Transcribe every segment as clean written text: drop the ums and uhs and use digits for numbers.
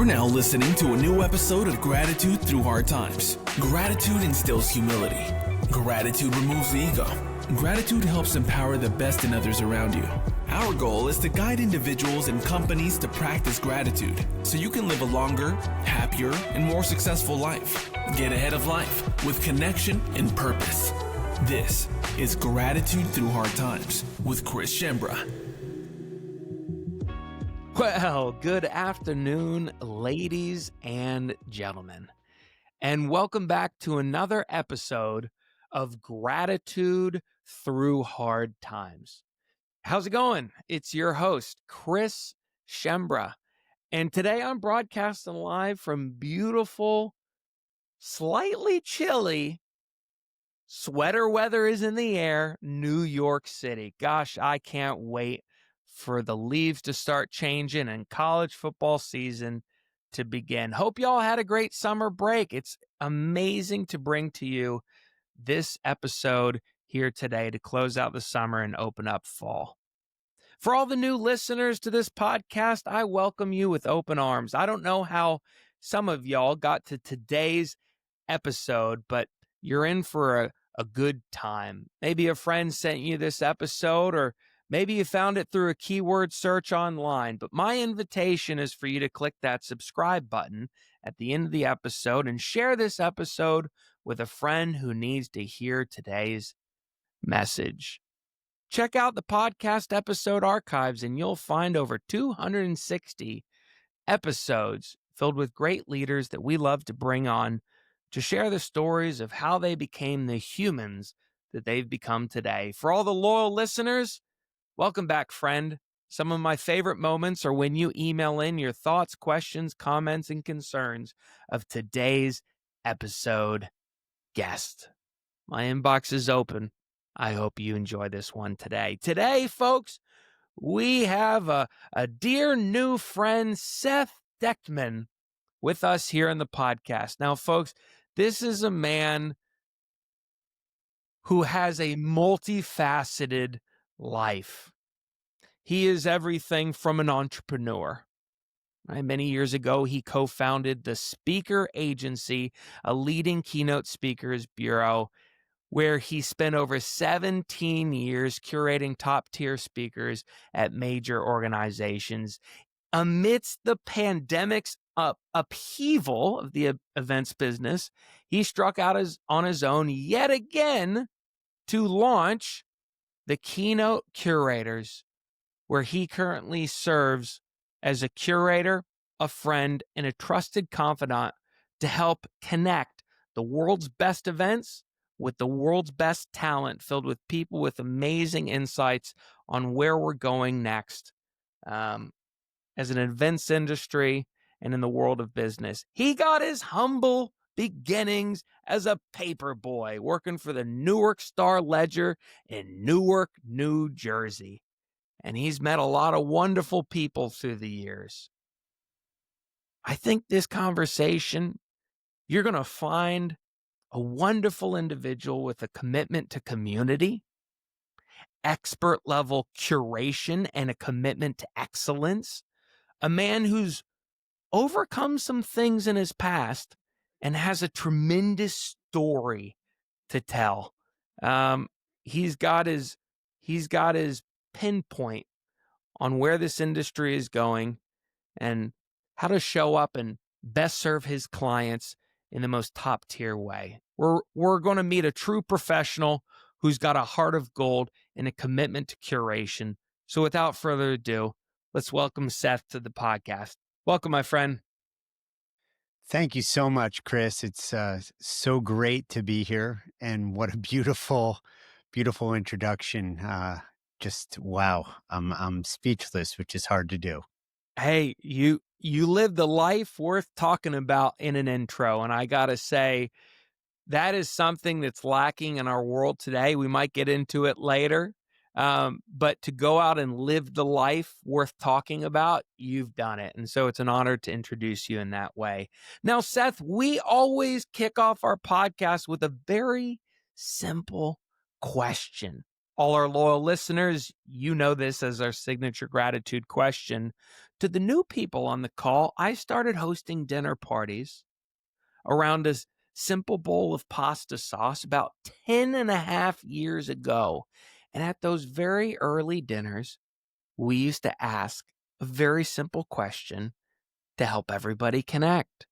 now listening to a new episode of Gratitude Through Hard Times. Gratitude instills humility. Gratitude removes the ego. Gratitude helps empower the best in others around you. Our goal is to guide individuals and companies to practice gratitude so you can live a longer, happier, and more successful life. Get ahead of life with connection and purpose. This is Gratitude Through Hard Times with Chris Schembra. Well, good afternoon, ladies and gentlemen, and welcome back to another episode of Gratitude Through Hard Times. How's it going? It's your host, Chris Schembra, and today I'm broadcasting live from beautiful, slightly chilly, sweater weather is in the air, New York City. Gosh, I can't wait for the leaves to start changing and college football season to begin. Hope y'all had a great summer break. It's amazing to bring to you this episode here today to close out the summer and open up fall. For all the new listeners to this podcast, I welcome you with open arms. I don't know how some of y'all got to today's episode, but you're in for a good time. Maybe a friend sent you this episode, or maybe you found it through a keyword search online, but my invitation is for you to click that subscribe button at the end of the episode and share this episode with a friend who needs to hear today's message. Check out the podcast episode archives and you'll find over 260 episodes filled with great leaders that we love to bring on to share the stories of how they became the humans that they've become today. For all the loyal listeners, welcome back, friend. Some of my favorite moments are when you email in your thoughts, questions, comments, and concerns of today's episode guest. My inbox is open. I hope you enjoy this one today. Today, folks, we have a dear new friend, Seth Dechtman, with us here in the podcast. Now, folks, this is a man who has a multifaceted life. He is everything from an entrepreneur. Right? Many years ago, he co-founded the Speaker Agency, a leading keynote speakers bureau, where he spent over 17 years curating top-tier speakers at major organizations. Amidst the pandemic's upheaval of the events business, he struck out on his own yet again to launch the Keynote Curators, where he currently serves as a curator, a friend, and a trusted confidant to help connect the world's best events with the world's best talent, filled with people with amazing insights on where we're going next as an events industry and in the world of business. He got his humble beginnings as a paperboy working for the Newark Star-Ledger in Newark, New Jersey. And he's met a lot of wonderful people through the years. I think this conversation, you're going to find a wonderful individual with a commitment to community, expert level curation, and a commitment to excellence. A man who's overcome some things in his past and has a tremendous story to tell. He's got his pinpoint on where this industry is going and how to show up and best serve his clients in the most top tier way. We're going to meet a true professional who's got a heart of gold and a commitment to curation. So without further ado, let's welcome Seth to the podcast. Welcome, my friend. Thank you so much, Chris. It's so great to be here, and what a beautiful, beautiful introduction. Just wow, I'm speechless, which is hard to do. Hey, you lived a life worth talking about in an intro, and I gotta say, that is something that's lacking in our world today. We might get into it later. But to go out and live the life worth talking about, you've done it. And so it's an honor to introduce you in that way. Now, Seth, we always kick off our podcast with a very simple question. All our loyal listeners, you know this as our signature gratitude question. To the new people on the call, I started hosting dinner parties around a simple bowl of pasta sauce about 10 and a half years ago. And at those very early dinners, we used to ask a very simple question to help everybody connect.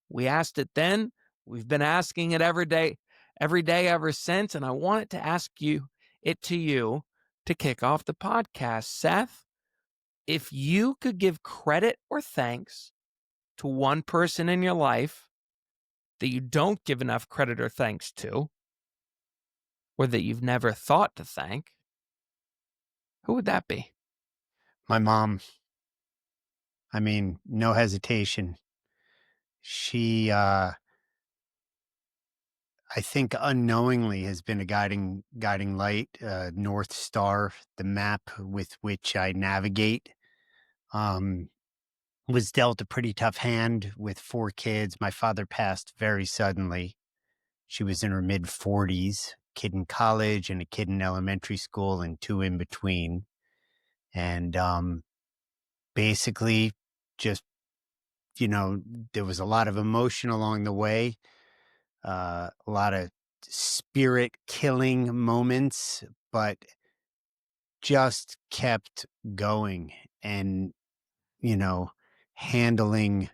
We asked it then. We've been asking it every day ever since. And I wanted to ask it to you to kick off the podcast. Seth, if you could give credit or thanks to one person in your life that you don't give enough credit or thanks to, or that you've never thought to thank, who would that be? My mom. I mean, no hesitation. She, I think unknowingly has been a guiding light, North Star, the map with which I navigate. Um, was dealt a pretty tough hand with 4 kids. My father passed very suddenly. She was in her mid 40s, kid in college and a kid in elementary school and 2 in between. And basically just, there was a lot of emotion along the way, a lot of spirit killing moments, but just kept going and, you know, handling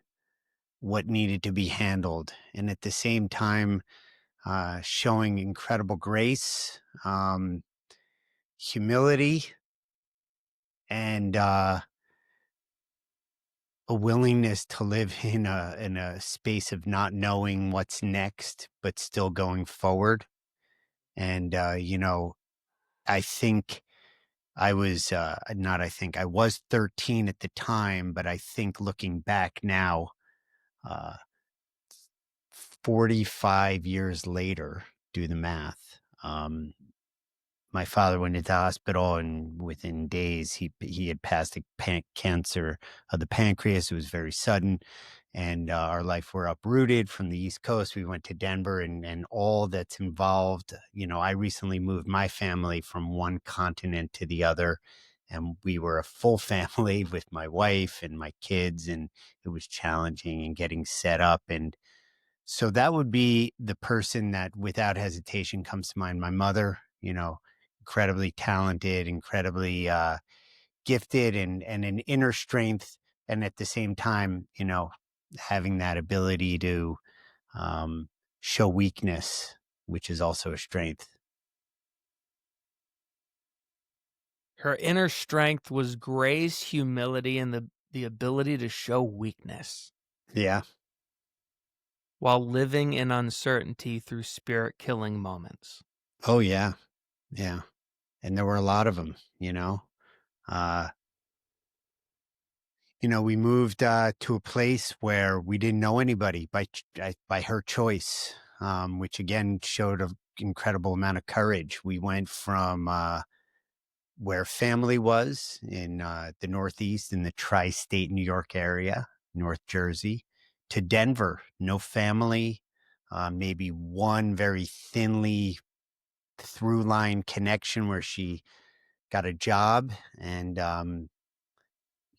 what needed to be handled. And at the same time, showing incredible grace, humility, and a willingness to live in a space of not knowing what's next, but still going forward. And I think I was not. I think I was 13 at the time, but I think looking back now, uh, 45 years later, do the math. My father went into the hospital, and within days, he had passed a cancer of the pancreas. It was very sudden, and our life were uprooted from the East Coast. We went to Denver, and all that's involved. I recently moved my family from one continent to the other, and we were a full family with my wife and my kids, and it was challenging and getting set up. And so that would be the person that without hesitation comes to mind. My mother, incredibly talented, incredibly gifted, and an inner strength. And at the same time, having that ability to show weakness, which is also a strength. Her inner strength was grace, humility, and the ability to show weakness Yeah. while living in uncertainty through spirit-killing moments. Oh, yeah. Yeah. And there were a lot of them, Uh, we moved to a place where we didn't know anybody by her choice, which again showed an incredible amount of courage. We went from where family was in the Northeast, in the tri-state New York area, North Jersey, to Denver. No family, maybe one very thinly through line connection where she got a job, and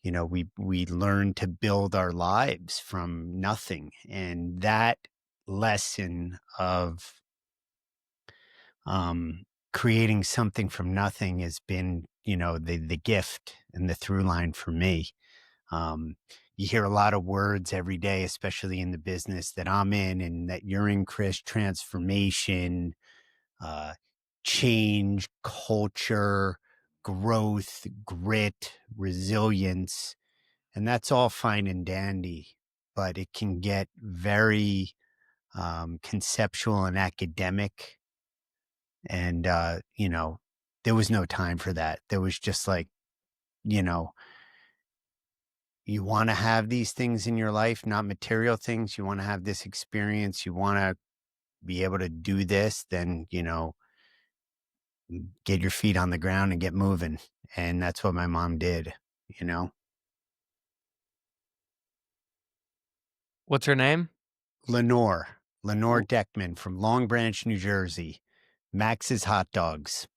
we learned to build our lives from nothing. And that lesson of creating something from nothing has been, the gift and the through line for me. You hear a lot of words every day, especially in the business that I'm in and that you're in, Chris: transformation, uh, change, culture, growth, grit, resilience. And that's all fine and dandy, but it can get very conceptual and academic. And, there was no time for that. There was just like, you know, you want to have these things in your life, not material things. You want to have this experience. You want to be able to do this, then, get your feet on the ground and get moving. And that's what my mom did, you know? What's her name? Lenore L- Dechtman from Long Branch, New Jersey. Max's Hot Dogs.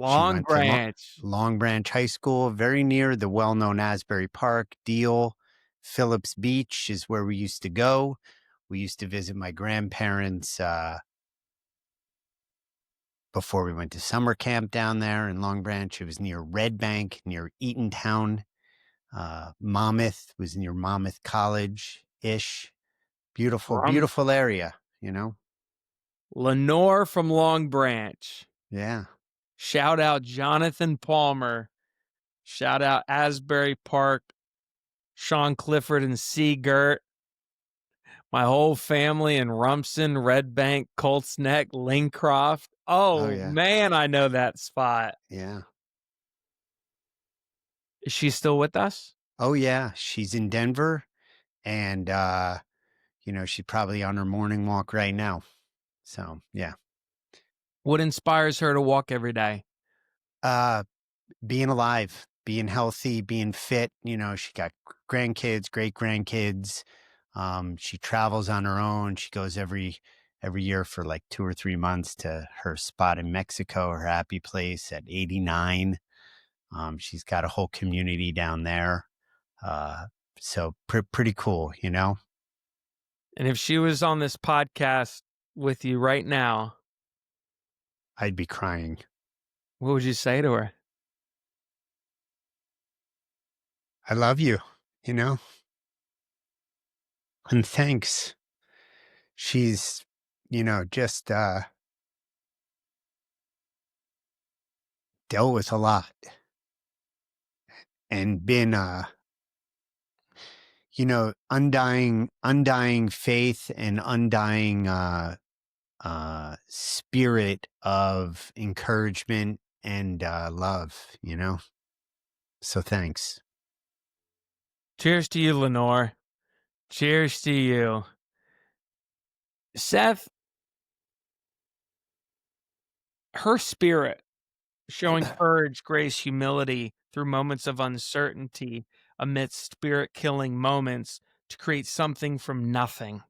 She Long went to Branch. Long Branch High School, very near the well-known Asbury Park, Deal. Phillips Beach is where we used to go. We used to visit my grandparents before we went to summer camp down there in Long Branch. It was near Red Bank, near Eatontown. Monmouth was near Monmouth College-ish. Beautiful, From beautiful area, you know? Lenore from Long Branch. Yeah. Shout out Jonathan Palmer. Shout out Asbury Park, Sean Clifford and Seagirt. My whole family in Rumson, Red Bank, Colts Neck, Lincroft. Oh, Oh, yeah. man, I know that spot. Yeah. Is she still with us? Oh, yeah. She's in Denver and, she's probably on her morning walk right now. So, yeah. What inspires her to walk every day? Being alive, being healthy, being fit. She got grandkids, great grandkids. She travels on her own. She goes every year for like 2 or 3 months to her spot in Mexico, her happy place at 89. She's got a whole community down there. So pretty cool, And if she was on this podcast with you right now, I'd be crying. what would you say to her? I love you, and thanks. She's, just dealt with a lot and been undying faith and undying spirit of encouragement and love, so thanks. Cheers to you, Lenore. Cheers to you. Seth, her spirit, showing courage, grace, humility through moments of uncertainty amidst spirit-killing moments to create something from nothing.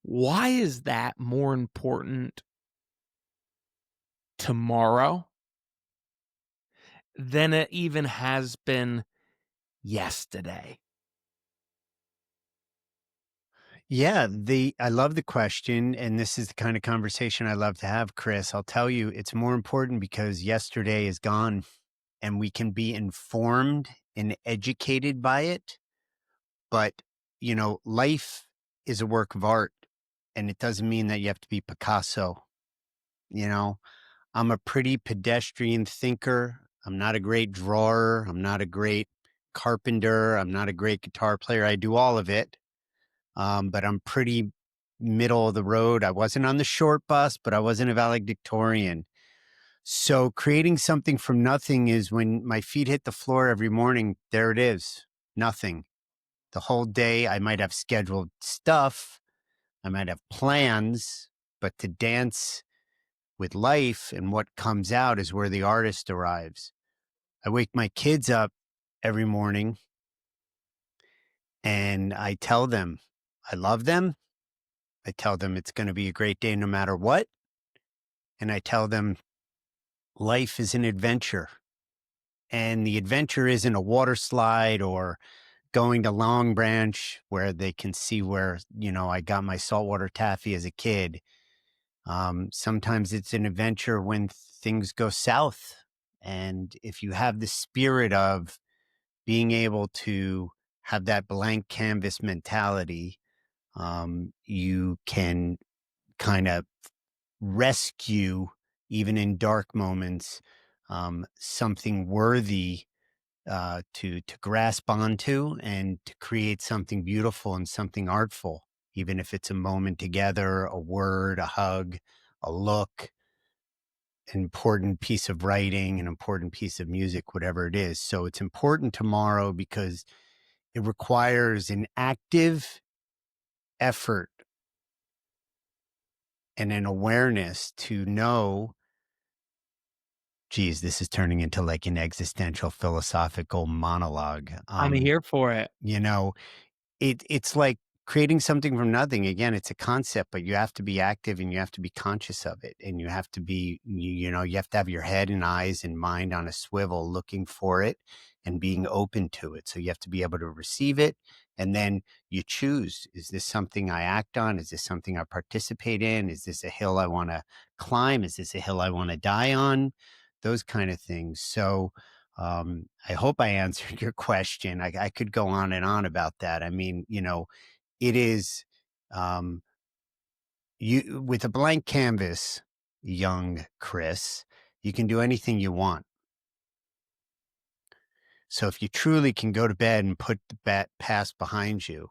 Why is that more important tomorrow than it even has been yesterday? Yeah, I love the question, and this is the kind of conversation I love to have, Chris. I'll tell you, it's more important because yesterday is gone, and we can be informed and educated by it. But life is a work of art, and it doesn't mean that you have to be Picasso. I'm a pretty pedestrian thinker. I'm not a great drawer. I'm not a great carpenter. I'm not a great guitar player. I do all of it. But I'm pretty middle of the road. I wasn't on the short bus, but I wasn't a valedictorian. So creating something from nothing is when my feet hit the floor every morning, there it is, nothing. The whole day I might have scheduled stuff. I might have plans, but to dance with life and what comes out is where the artist arrives. I wake my kids up every morning and I tell them I love them. I tell them it's going to be a great day no matter what. And I tell them life is an adventure. And the adventure isn't a water slide or going to Long Branch where they can see where, I got my saltwater taffy as a kid. Sometimes it's an adventure when things go south. And if you have the spirit of being able to have that blank canvas mentality, you can kind of rescue, even in dark moments, something worthy to grasp onto and to create something beautiful and something artful, even if it's a moment together, a word, a hug, a look, an important piece of writing, an important piece of music, whatever it is. So it's important tomorrow because it requires an active effort and an awareness to know, geez, this is turning into like an existential philosophical monologue. I'm here for it. It's like creating something from nothing, again, it's a concept, but you have to be active and you have to be conscious of it. And you have to be, you have to have your head and eyes and mind on a swivel looking for it and being open to it. So you have to be able to receive it. And then you choose, is this something I act on? Is this something I participate in? Is this a hill I want to climb? Is this a hill I want to die on? Those kind of things. So I hope I answered your question. I could go on and on about that. I mean, it is um, you with a blank canvas, young Chris, you can do anything you want. So if you truly can go to bed and put the past behind you,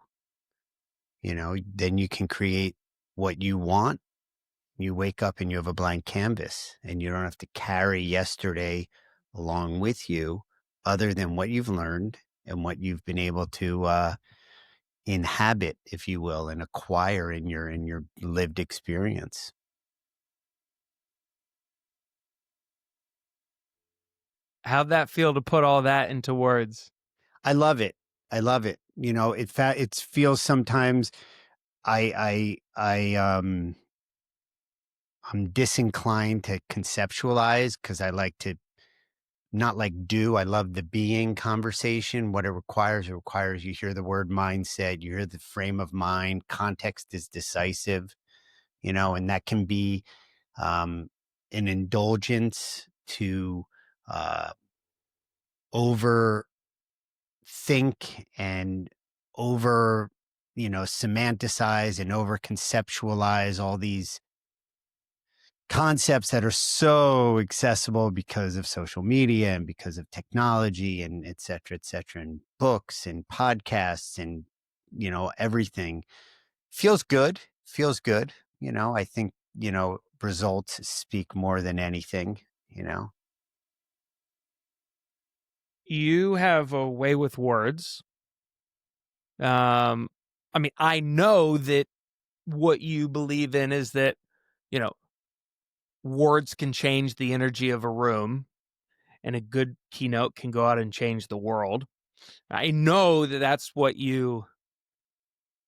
then you can create what you want. You wake up and you have a blank canvas and you don't have to carry yesterday along with you other than what you've learned and what you've been able to inhabit, if you will, and acquire in your lived experience. How'd that feel to put all that into words? I love it. I love it. It feels sometimes I'm disinclined to conceptualize because I like to not like do. I love the being conversation. What it requires you hear the word mindset, you hear the frame of mind, context is decisive, and that can be an indulgence to overthink and over, semanticize and over conceptualize all these concepts that are so accessible because of social media and because of technology and et cetera, and books and podcasts and, everything feels good. I think, results speak more than anything. You have a way with words. I mean, I know that what you believe in is that, words can change the energy of a room, and a good keynote can go out and change the world. I know that that's what you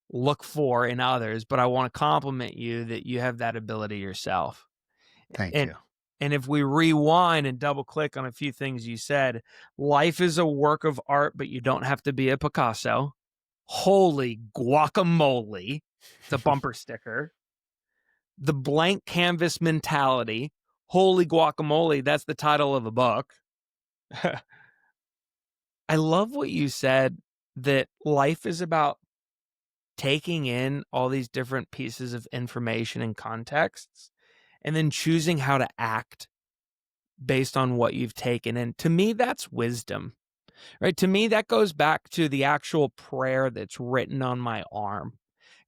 look for in others, but I want to compliment you that you have that ability yourself. Thank And you. and if we rewind and double click on a few things you said, life is a work of art, but you don't have to be a Picasso. Holy guacamole. It's a bumper sticker. The blank canvas mentality. Holy guacamole. That's the title of a book. I love what you said, that life is about taking in all these different pieces of information and contexts and then choosing how to act based on what you've taken. And to me, that's wisdom, right? To me, that goes back to the actual prayer that's written on my arm.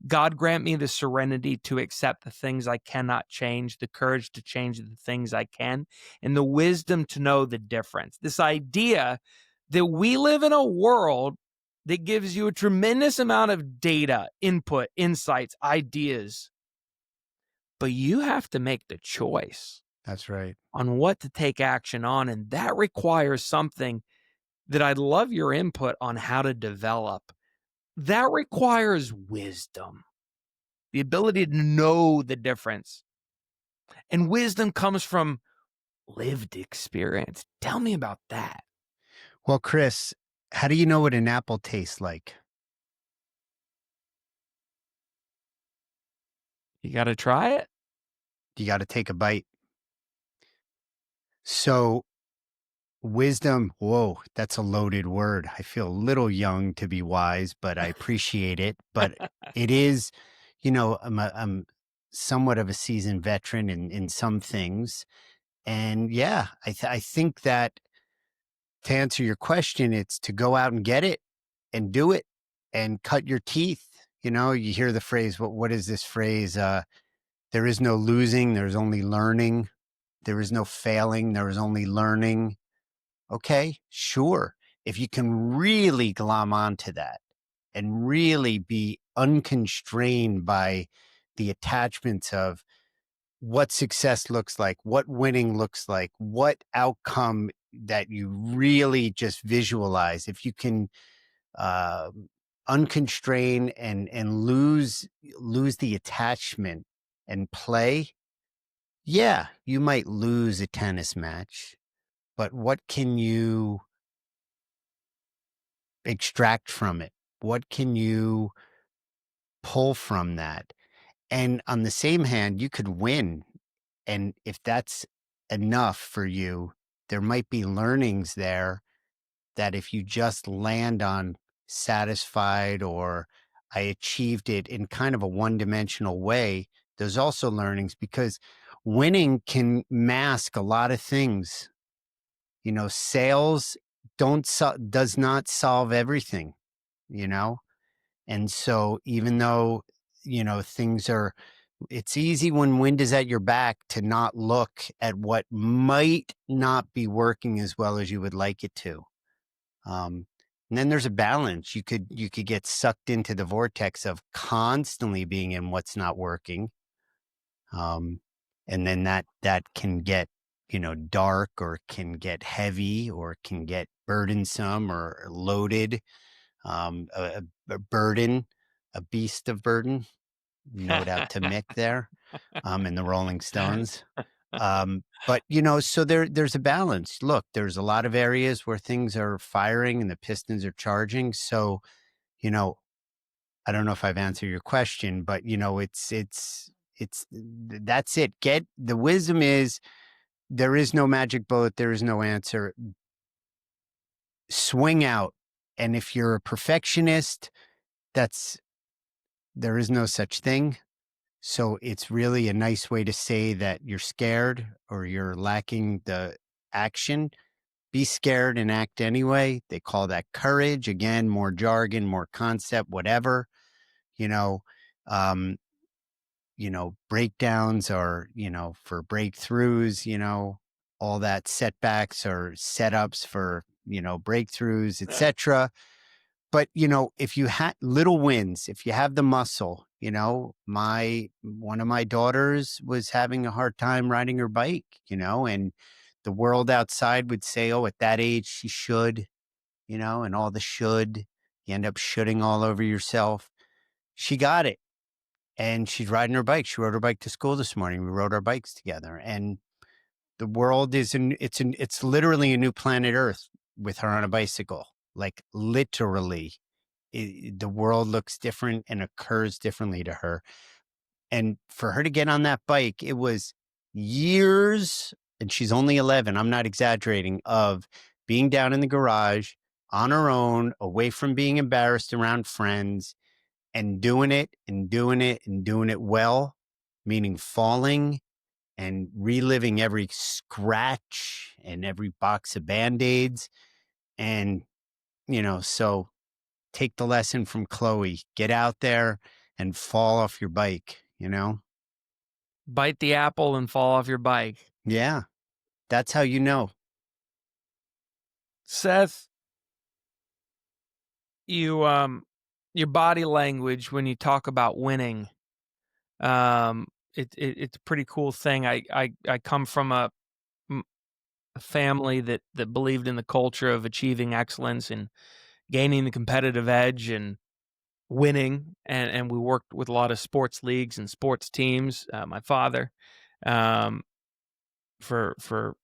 God, grant me the serenity to accept the things I cannot change, the courage to change the things I can, and the wisdom to know the difference. This idea that we live in a world that gives you a tremendous amount of data, input, insights, ideas, but you have to make the choice That's right. on what to take action on. And that requires something that I'd love your input on how to develop. That requires wisdom, the ability to know the difference. And wisdom comes from lived experience. Tell me about that. Well, Chris, how do you know what an apple tastes like? You got to try it. You got to take a bite. So wisdom, whoa, that's a loaded word. I feel a little young to be wise, but I appreciate it. But it is, I'm somewhat of a seasoned veteran in some things. And yeah, I think that to answer your question, it's to go out and get it and do it and cut your teeth. You hear the phrase, what is this phrase? There is no losing, there's only learning. There is no failing, there is only learning. Okay, sure. If you can really glom onto that and really be unconstrained by the attachments of what success looks like, what winning looks like, what outcome that you really just visualize, if you can unconstrained and lose the attachment and play, yeah, you might lose a tennis match, but what can you extract from it? What can you pull from that? And on the same hand, you could win. And if that's enough for you, there might be learnings there that if you just land on satisfied or I achieved it in kind of a one-dimensional way, there's also learnings because winning can mask a lot of things. Sales does not solve everything, you know? And so even though, things are, it's easy when wind is at your back to not look at what might not be working as well as you would like it to. And then there's a balance. You could get sucked into the vortex of constantly being in what's not working. Um, and then that can get, dark or can get heavy or can get burdensome or loaded. A burden, a beast of burden. Note out to Mick there, and the Rolling Stones. But so there's a balance. Look, there's a lot of areas where things are firing and the pistons are charging. So, I don't know if I've answered your question, but that's it. Get the wisdom is there is no magic bullet. There is no answer. Swing out. And if you're a perfectionist, there is no such thing. So it's really a nice way to say that you're scared or you're lacking the action. Be scared and act anyway. They call that courage. Again, more jargon, more concept, whatever. You know, um, breakdowns are, for breakthroughs, all that setbacks or setups for, breakthroughs, etc. But, if you had little wins, if you have the muscle, one of my daughters was having a hard time riding her bike, and the world outside would say, oh, at that age, she should, and all the should, you end up shoulding all over yourself. She got it. And she's riding her bike. She rode her bike to school this morning. We rode our bikes together. And the world it's literally a new planet Earth with her on a bicycle. Like literally. The world looks different and occurs differently to her. And for her to get on that bike, it was years, and she's only 11, I'm not exaggerating, of being down in the garage on her own, away from being embarrassed around friends, and doing it and doing it and doing it well, meaning falling and reliving every scratch and every box of Band-Aids. And, so take the lesson from Chloe, get out there and fall off your bike, Bite the apple and fall off your bike. Yeah, that's how you know. Seth, you your body language when you talk about winning, it's a pretty cool thing. I come from a family that believed in the culture of achieving excellence and gaining the competitive edge and winning, and we worked with a lot of sports leagues and sports teams. My father, for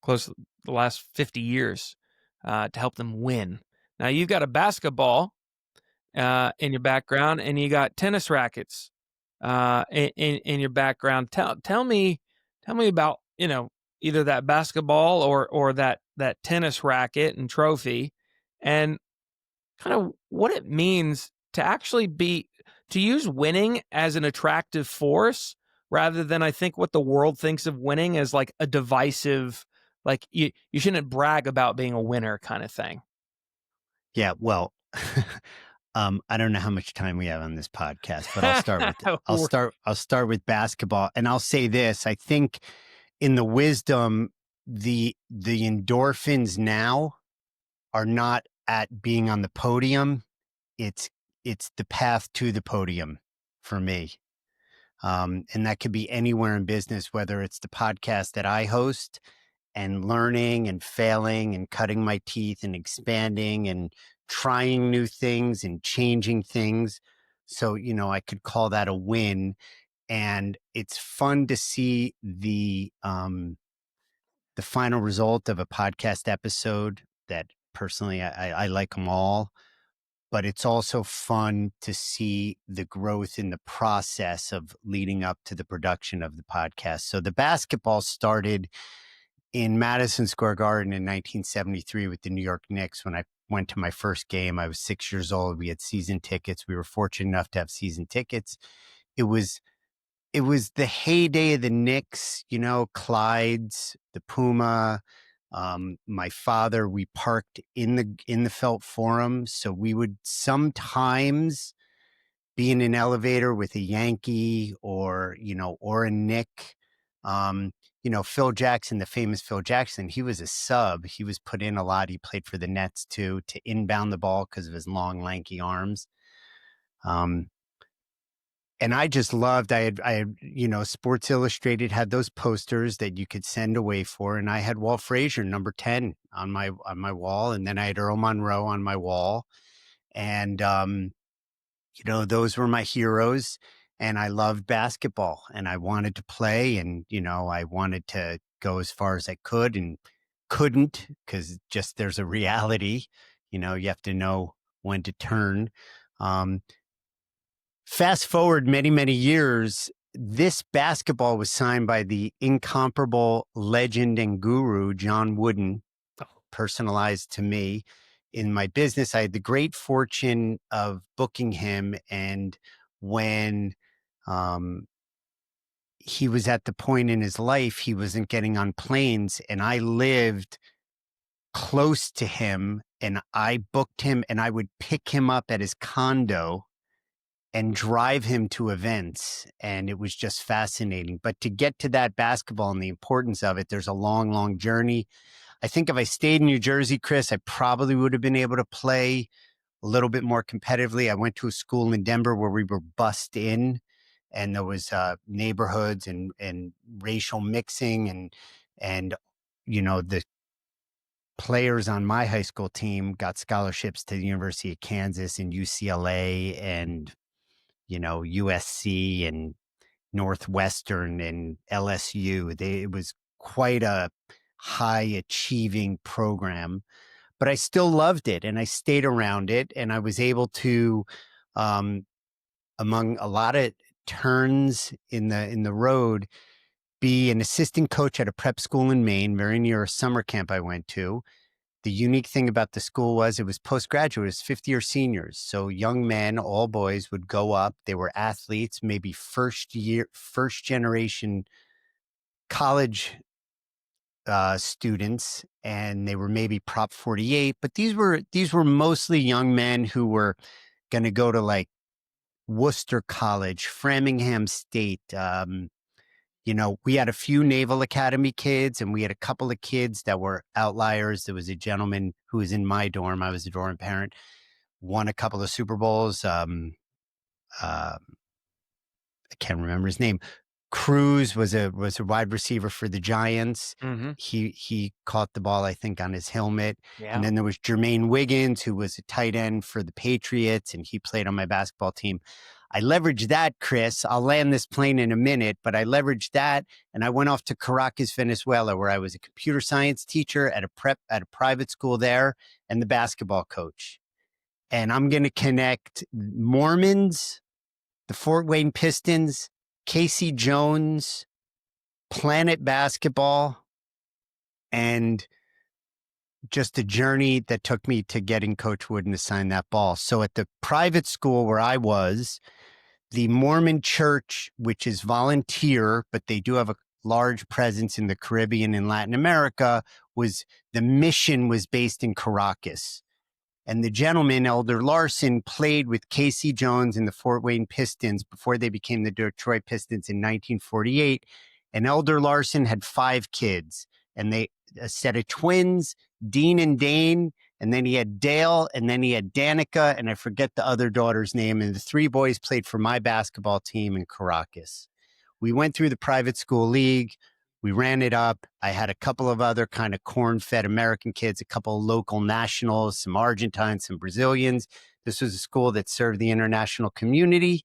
close to the last 50 years, to help them win. Now you've got a basketball in your background, and you got tennis rackets in your background. Tell me about either that basketball or that tennis racket and trophy, and kind of what it means to actually to use winning as an attractive force rather than, I think, what the world thinks of winning as like a divisive, like you shouldn't brag about being a winner kind of thing. Yeah, well, I don't know how much time we have on this podcast, but I'll start with basketball, and I'll say this. I think in the wisdom, the endorphins now are not at being on the podium. It's the path to the podium for me. And that could be anywhere in business, whether it's the podcast that I host and learning and failing and cutting my teeth and expanding and trying new things and changing things. So, I could call that a win. And it's fun to see the final result of a podcast episode. That personally, I like them all, but it's also fun to see the growth in the process of leading up to the production of the podcast. So the basketball started in Madison Square Garden in 1973 with the New York Knicks. When I went to my first game, I was 6 years old. We had season tickets. We were fortunate enough to have season tickets. It was the heyday of the Knicks, Clyde's, the Puma. My father, we parked in the Felt Forum, so we would sometimes be in an elevator with a Yankee or a Knick. Phil Jackson, the famous Phil Jackson, he was a sub. He was put in a lot. He played for the Nets too, to inbound the ball because of his long, lanky arms. And I just loved, I had, Sports Illustrated had those posters that you could send away for. And I had Walt Frazier, number 10 on my wall. And then I had Earl Monroe on my wall. And, those were my heroes. And I loved basketball and I wanted to play. And, I wanted to go as far as I could and couldn't, because just there's a reality, you have to know when to turn. Fast forward many, many years, this basketball was signed by the incomparable legend and guru, John Wooden, personalized to me. In my business, I had the great fortune of booking him. And when he was at the point in his life, he wasn't getting on planes. And I lived close to him and I booked him and I would pick him up at his condo and drive him to events. And it was just fascinating. But to get to that basketball and the importance of it, there's a long, long journey. I think if I stayed in New Jersey, Chris, I probably would have been able to play a little bit more competitively. I went to a school in Denver where we were bussed in and there was neighborhoods and racial mixing and the players on my high school team got scholarships to the University of Kansas and UCLA and USC and Northwestern and LSU. It was quite a high achieving program, but I still loved it and I stayed around it and I was able to, among a lot of turns in the road, be an assistant coach at a prep school in Maine, very near a summer camp I went to. The unique thing about the school was it was postgraduate, it was 50-year seniors. So young men, all boys, would go up. They were athletes, maybe first generation college students, and they were maybe Prop 48. But these were mostly young men who were going to go to like Worcester College, Framingham State, we had a few Naval Academy kids and we had a couple of kids that were outliers. There was a gentleman who was in my dorm. I was a dorm parent, won a couple of Super Bowls. I can't remember his name. Cruz was a wide receiver for the Giants. Mm-hmm. He caught the ball, I think, on his helmet. Yeah. And then there was Jermaine Wiggins, who was a tight end for the Patriots, and he played on my basketball team. I leveraged that, Chris. I'll land this plane in a minute, but I leveraged that and I went off to Caracas, Venezuela, where I was a computer science teacher at a private school there and the basketball coach. And I'm going to connect Mormons, the Fort Wayne Pistons, Casey Jones, Planet Basketball, and just a journey that took me to getting Coach Wooden to sign that ball. So at the private school where I was, the Mormon church, which is volunteer, but they do have a large presence in the Caribbean and Latin America, the mission was based in Caracas. And the gentleman, Elder Larson, played with Casey Jones and the Fort Wayne Pistons before they became the Detroit Pistons in 1948. And Elder Larson had 5 kids, and a set of twins, Dean and Dane, and then he had Dale, and then he had Danica, and I forget the other daughter's name. And the 3 boys played for my basketball team in Caracas. We went through the private school league. We ran it up. I had a couple of other kind of corn-fed American kids, a couple of local nationals, some Argentines, some Brazilians. This was a school that served the international community.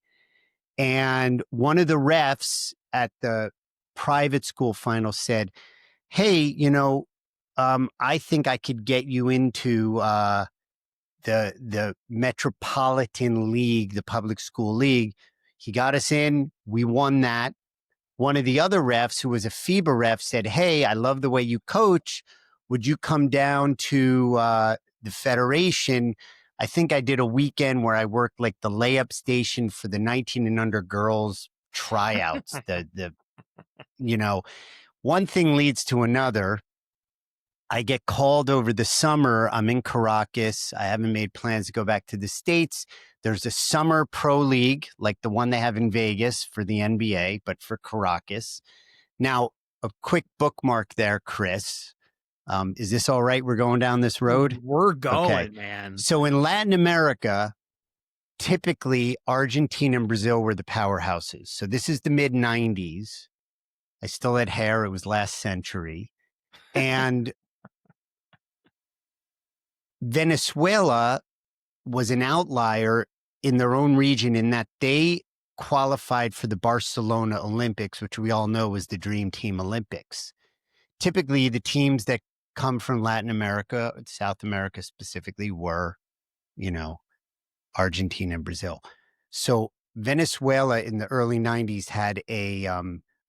And one of the refs at the private school final said, hey, I think I could get you into the Metropolitan League, the public school league. He got us in. We won that. One of the other refs, who was a FIBA ref, said, hey, I love the way you coach. Would you come down to the Federation? I think I did a weekend where I worked like the layup station for the 19 and under girls tryouts. One thing leads to another. I get called over the summer. I'm in Caracas. I haven't made plans to go back to the States. There's a summer pro league like the one they have in Vegas for the NBA, but for Caracas. Now, a quick bookmark there, Chris. Is this all right? We're going down this road? We're going, okay. man. So in Latin America, typically Argentina and Brazil were the powerhouses. So this is the mid 90s. I still had hair. It was last century. And Venezuela was an outlier in their own region in that they qualified for the Barcelona Olympics, which we all know was the Dream Team Olympics. Typically, the teams that come from Latin America, South America specifically, were, Argentina and Brazil. So Venezuela in the early 90s had a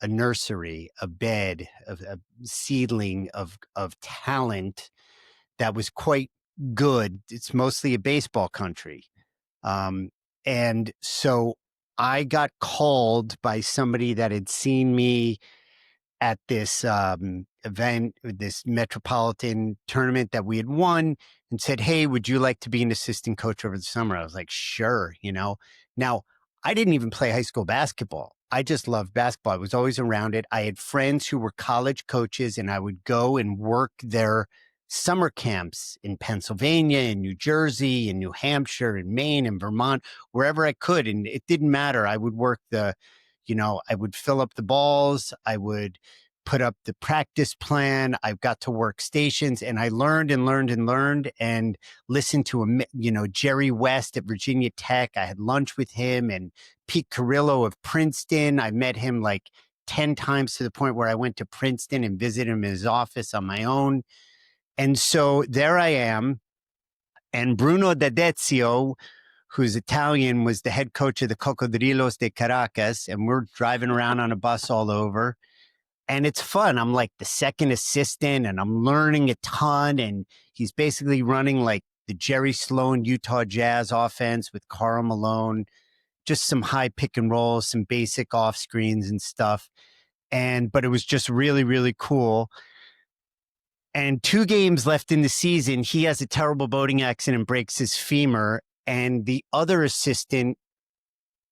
nursery, a bed, a seedling of talent that was quite good. It's mostly a baseball country. And so I got called by somebody that had seen me at this event, this metropolitan tournament that we had won, and said, hey, would you like to be an assistant coach over the summer? I was like, sure, Now, I didn't even play high school basketball. I just loved basketball. I was always around it. I had friends who were college coaches, and I would go and work their summer camps in Pennsylvania, in New Jersey, in New Hampshire, in Maine, in Vermont, wherever I could. And it didn't matter. I would work I would fill up the balls. I would put up the practice plan. I got to work stations, and I learned and learned and learned and listened to, Jerry West at Virginia Tech. I had lunch with him, and Pete Carrillo of Princeton. I met him like 10 times to the point where I went to Princeton and visited him in his office on my own. And so there I am. And Bruno D'Adezio, who's Italian, was the head coach of the Cocodrilos de Caracas. And we're driving around on a bus all over. And it's fun. I'm like the second assistant, and I'm learning a ton. And he's basically running like the Jerry Sloan Utah Jazz offense with Karl Malone, just some high pick and roll, some basic off screens and stuff. But it was just really, really cool. And 2 games left in the season, he has a terrible boating accident and breaks his femur. And the other assistant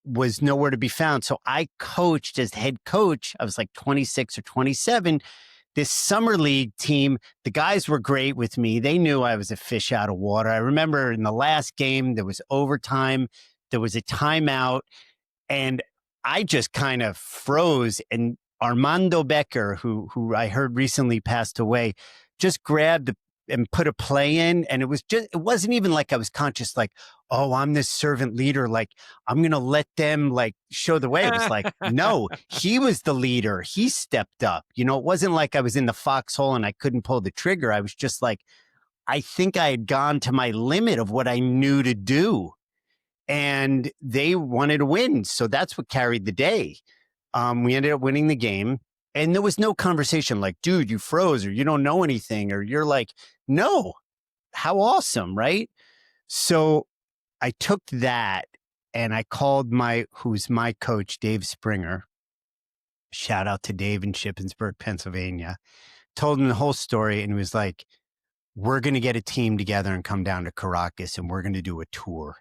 was nowhere to be found. So I coached as head coach. I was like 26 or 27. This summer league team, the guys were great with me. They knew I was a fish out of water. I remember in the last game, there was overtime. There was a timeout. And I just kind of froze. And Armando Becker, who I heard recently passed away, just grabbed and put a play in. And it wasn't even like I was conscious, like, oh, I'm this servant leader. Like, I'm going to let them like show the way. It was like, no, he was the leader. He stepped up. It wasn't like I was in the foxhole and I couldn't pull the trigger. I was just like, I think I had gone to my limit of what I knew to do. And they wanted to win. So that's what carried the day. We ended up winning the game. And there was no conversation like, dude, you froze, or you don't know anything, or you're like, no, how awesome, right? So I took that and I called who's my coach, Dave Springer. Shout out to Dave in Shippensburg, Pennsylvania. Told him the whole story, and he was like, we're going to get a team together and come down to Caracas, and we're going to do a tour.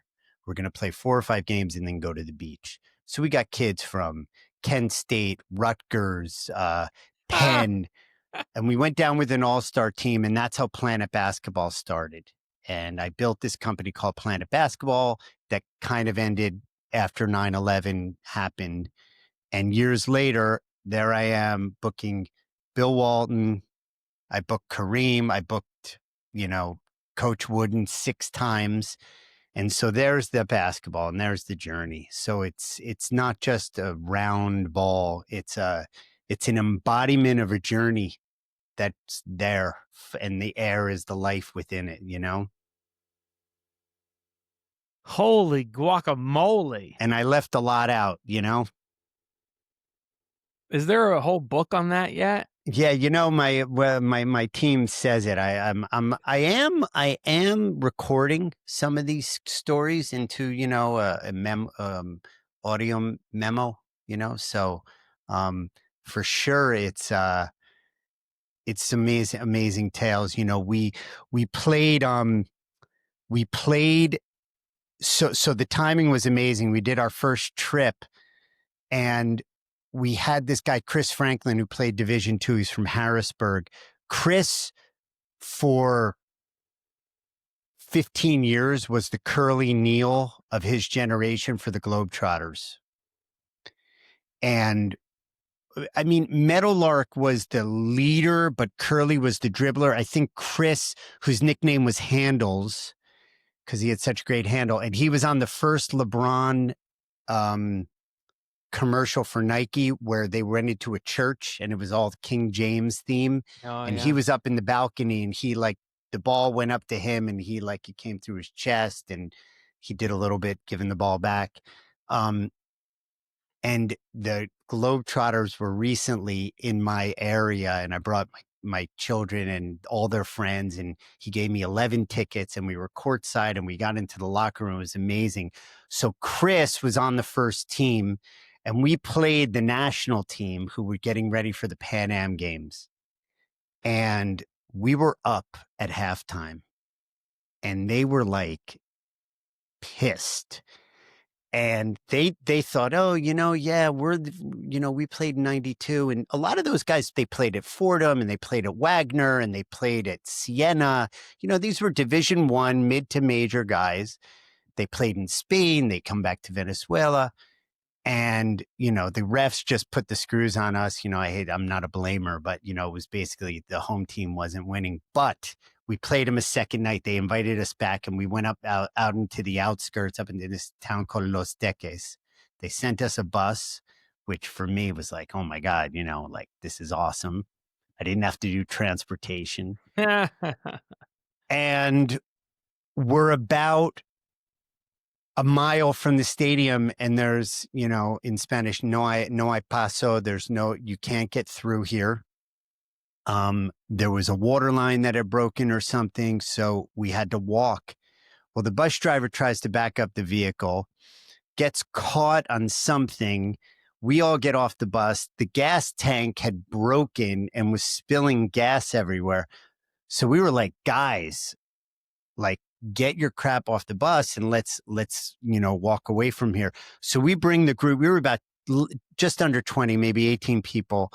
We're going to play 4 or 5 games and then go to the beach. So we got kids from Kent State, Rutgers, Penn, and we went down with an all-star team, and that's how Planet Basketball started. And I built this company called Planet Basketball that kind of ended after 9/11 happened. And years later, there I am booking Bill Walton. I booked Kareem. I booked, Coach Wooden 6 times. And so there's the basketball and there's the journey. So it's not just a round ball. It's an embodiment of a journey that's there, and the air is the life within it, Holy guacamole. And I left a lot out, Is there a whole book on that yet? Yeah, my team says it. I am recording some of these stories into audio memo. So for sure it's amazing tales. We played so the timing was amazing. We did our first trip, and we had this guy, Chris Franklin, who played Division II. He's from Harrisburg. Chris, for 15 years, was the Curly Neal of his generation for the Globetrotters. And I mean, Meadowlark was the leader, but Curly was the dribbler. I think Chris, whose nickname was Handles, because he had such a great handle, and he was on the first LeBron commercial for Nike where they went into a church and it was all King James theme. And he was up in the balcony, and the ball went up to him, and it came through his chest, and he did a little bit giving the ball back. And the Globetrotters were recently in my area, and I brought my children and all their friends, and he gave me 11 tickets, and we were courtside, and we got into the locker room. It was amazing. So Chris was on the first team, and we played the national team who were getting ready for the Pan Am Games. And we were up at halftime, and they were pissed. And they thought, we played in 92. And a lot of those guys, they played at Fordham, and they played at Wagner, and they played at Siena. These were Division I, mid to major guys. They played in Spain. They come back to Venezuela. And, the refs just put the screws on us. I'm not a blamer, but, it was basically the home team wasn't winning. But we played them a second night. They invited us back, and we went out into the outskirts, up into this town called Los Teques. They sent us a bus, which for me was like, oh my God, this is awesome. I didn't have to do transportation. And we're about a mile from the stadium, and there's, in Spanish, no hay paso. You can't get through here. There was a water line that had broken or something, so we had to walk. Well, the bus driver tries to back up the vehicle, gets caught on something. We all get off the bus. The gas tank had broken and was spilling gas everywhere. So we were like, guys, get your crap off the bus and let's walk away from here. So we bring the group. We were about just under 20, maybe 18 people.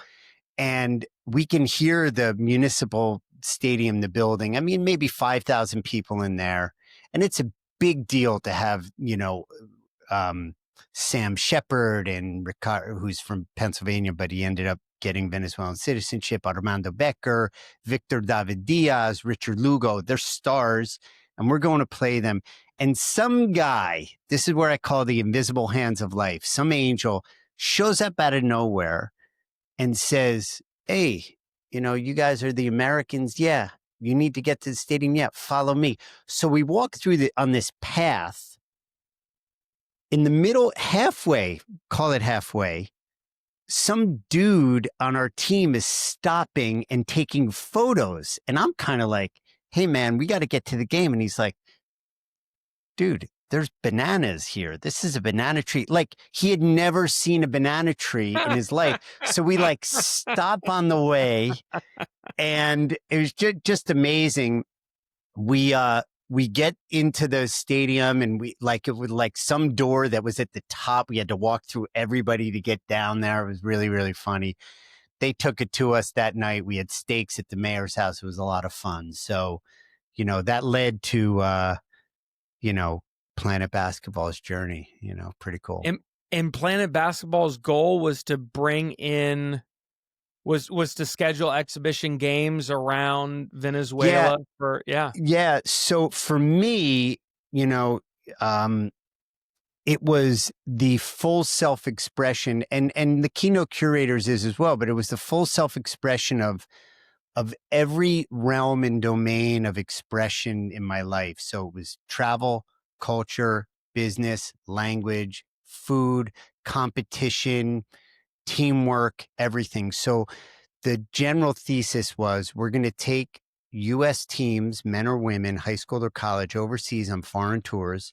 And we can hear the municipal stadium, the building. I mean, maybe 5,000 people in there. And it's a big deal to have, Sam Shepard and Ricardo, who's from Pennsylvania, but he ended up getting Venezuelan citizenship, Armando Becker, Victor David Diaz, Richard Lugo. They're stars. And we're going to play them. And some guy, this is where I call the invisible hands of life, some angel shows up out of nowhere and says, hey, you guys are the Americans. Yeah. You need to get to the stadium. Yeah. Follow me. So we walk through on this path. In the middle, halfway, call it halfway, some dude on our team is stopping and taking photos. And I'm kind of like, hey man, we got to get to the game. And he's like, dude, there's bananas here. This is a banana tree. He had never seen a banana tree in his life. So we stop on the way, and it was just amazing. We get into the stadium, and it was some door that was at the top. We had to walk through everybody to get down there. It was really, really funny. They took it to us that night. We had steaks at the mayor's house. It was a lot of fun. So, that led to, Planet Basketball's journey, pretty cool. And Planet Basketball's goal was to bring in, was to schedule exhibition games around Yeah, Venezuela for yeah. So for me, you know, um, it was the full self-expression, and the keynote curators is as well, but it was the full self-expression of every realm and domain of expression in my life. So it was travel, culture, business, language, food, competition, teamwork, everything. So the general thesis was we're going to take US teams, men or women, high school or college, overseas on foreign tours,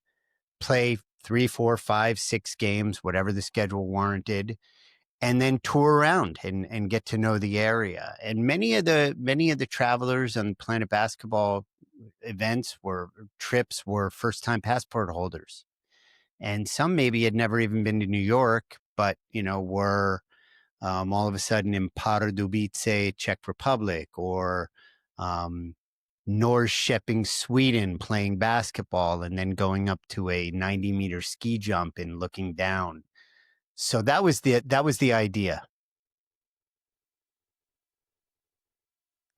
play 3, 4, 5, 6 games, whatever the schedule warranted, and then tour around and get to know the area. And many of the travelers on Planet Basketball events were trips were first time passport holders. And some maybe had never even been to New York, but were all of a sudden in Pardubice, Czech Republic, or um, Norrköping, Sweden, playing basketball, and then going up to a 90-meter ski jump and looking down. So that was the idea.